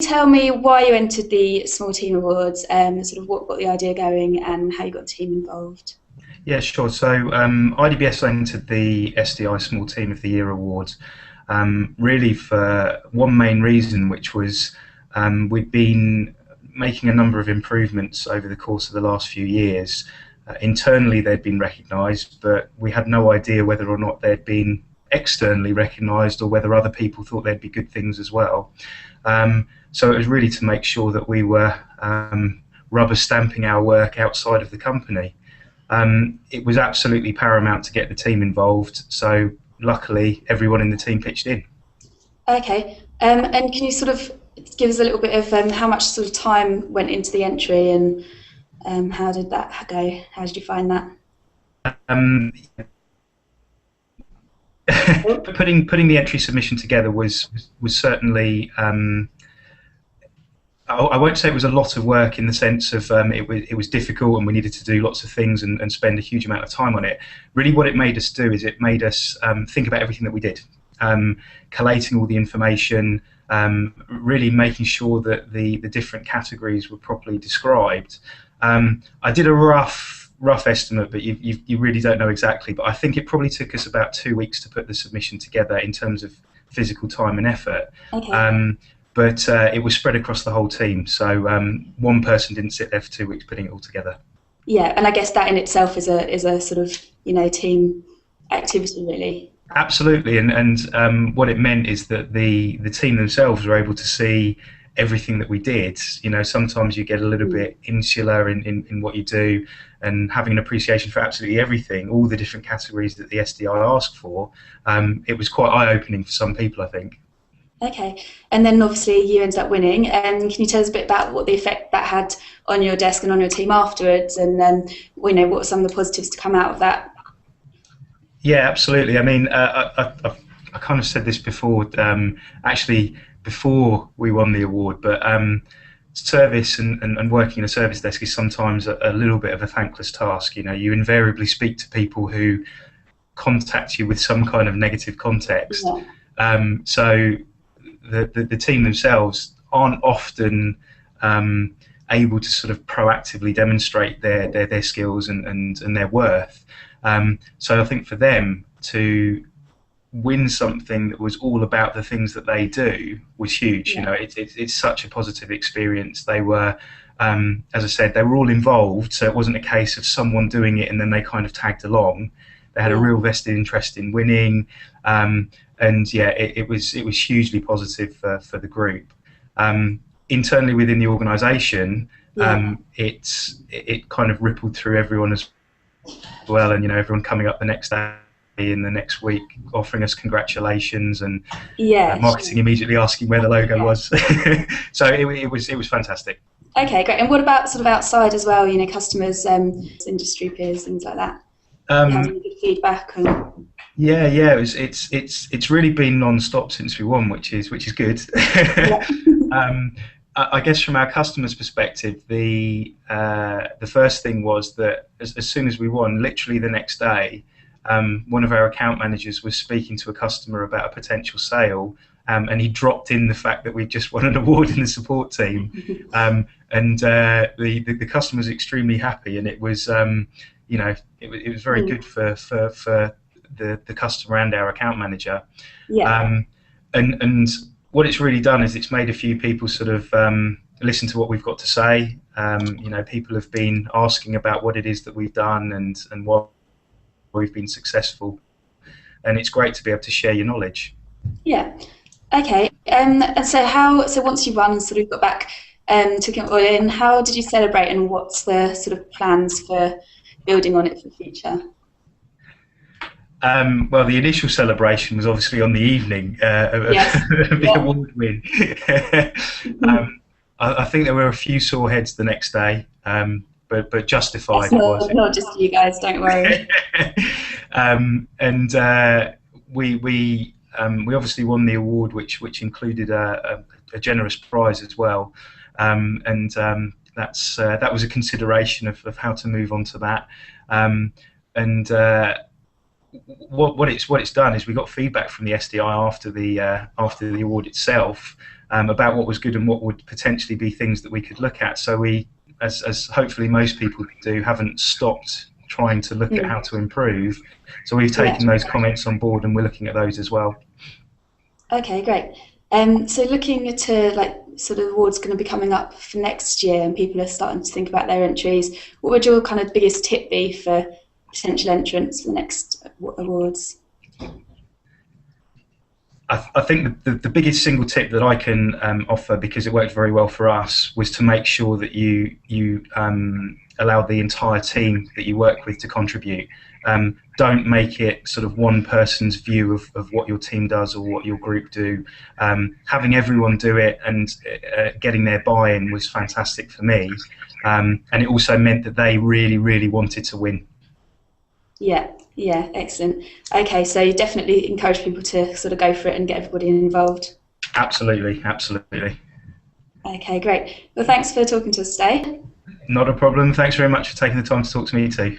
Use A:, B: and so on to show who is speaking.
A: tell me why you entered the Small Team Awards, sort of what got the idea going and how you got the team involved?
B: Yeah, sure. So IDBS entered the SDI Small Team of the Year Awards really for one main reason, which was we've been making a number of improvements over the course of the last few years. Internally, they'd been recognised, but we had no idea whether or not they'd been externally recognised or whether other people thought they'd be good things as well. So it was really to make sure that we were rubber stamping our work outside of the company. It was absolutely paramount to get the team involved, so luckily everyone in the team pitched in.
A: Okay, and can you sort of give us a little bit of how much sort of time went into the entry and how did that go? How did you find that?
B: Um, putting the entry submission together was certainly I won't say it was a lot of work in the sense of it was difficult and we needed to do lots of things and spend a huge amount of time on it. Really what it made us do is it made us think about everything that we did, collating all the information, really making sure that the different categories were properly described. I did a rough estimate, but you really don't know exactly, but I think it probably took us about 2 weeks to put the submission together in terms of physical time and effort.
A: Okay.
B: But it was spread across the whole team, so one person didn't sit there for 2 weeks putting it all together.
A: Yeah, and I guess that in itself is a sort of team activity, really.
B: Absolutely, and what it meant is that the team themselves were able to see everything that we did. Sometimes you get a little bit insular in what you do, and having an appreciation for absolutely everything, all the different categories that the SDI asked for, it was quite eye-opening for some people, I think.
A: Okay, and then obviously you ended up winning. And can you tell us a bit about what the effect that had on your desk and on your team afterwards, and what were some of the positives to come out of that?
B: Yeah, absolutely. I mean, I kind of said this before, actually before we won the award, but service and working in a service desk is sometimes a little bit of a thankless task. You invariably speak to people who contact you with some kind of negative context.
A: Yeah.
B: So the team themselves aren't often able to sort of proactively demonstrate their skills and their worth. So I think for them to win something that was all about the things that they do was huge.
A: Yeah.
B: It's such a positive experience. They were, as I said, they were all involved, so it wasn't a case of someone doing it and then they kind of tagged along. They had a real vested interest in winning, and yeah, it was hugely positive for the group. Internally within the organisation, it kind of rippled through everyone as well, and everyone coming up the next day in the next week offering us congratulations, and marketing immediately asking where the logo was. So it was fantastic.
A: Okay, great. And what about sort of outside as well? Customers, industry peers, things like that. You had any good feedback?
B: Yeah, it's really been non-stop since we won, which is good.
A: Yeah.
B: I guess from our customers' perspective, the first thing was that as soon as we won, literally the next day, one of our account managers was speaking to a customer about a potential sale, and he dropped in the fact that we just won an award in the support team, and the customer was extremely happy, and it was it was very good for the customer and our account manager.
A: Yeah.
B: And what it's really done is it's made a few people sort of listen to what we've got to say. People have been asking about what it is that we've done and why we've been successful, and it's great to be able to share your knowledge.
A: Yeah. Okay. And so once you won and sort of got back, took it all in, how did you celebrate, and what's the sort of plans for building on it for the future?
B: Well, the initial celebration was obviously on the evening of the award win. I think there were a few sore heads the next day, but justified it was.
A: Not just you guys, don't worry.
B: We obviously won the award, which included a generous prize as well, that was a consideration of how to move on to that. What it's done is we got feedback from the SDI after the award itself, about what was good and what would potentially be things that we could look at. So we, as hopefully most people do, haven't stopped trying to look at how
A: Mm.
B: to improve. So we've
A: Yeah.
B: taken those comments on board and we're looking at those as well.
A: Okay, great. So looking to like sort of awards going to be coming up for next year, and people are starting to think about their entries. What would your kind of biggest tip be for potential entrants for the next awards?
B: I think the biggest single tip that I can offer, because it worked very well for us, was to make sure that you allow the entire team that you work with to contribute. Don't make it sort of one person's view of what your team does or what your group do. Having everyone do it and getting their buy-in was fantastic for me, and it also meant that they really, really wanted to win.
A: Yeah, yeah, excellent. Okay, so you definitely encourage people to sort of go for it and get everybody involved.
B: Absolutely, absolutely.
A: Okay, great. Well, thanks for talking to us today.
B: Not a problem. Thanks very much for taking the time to talk to me too.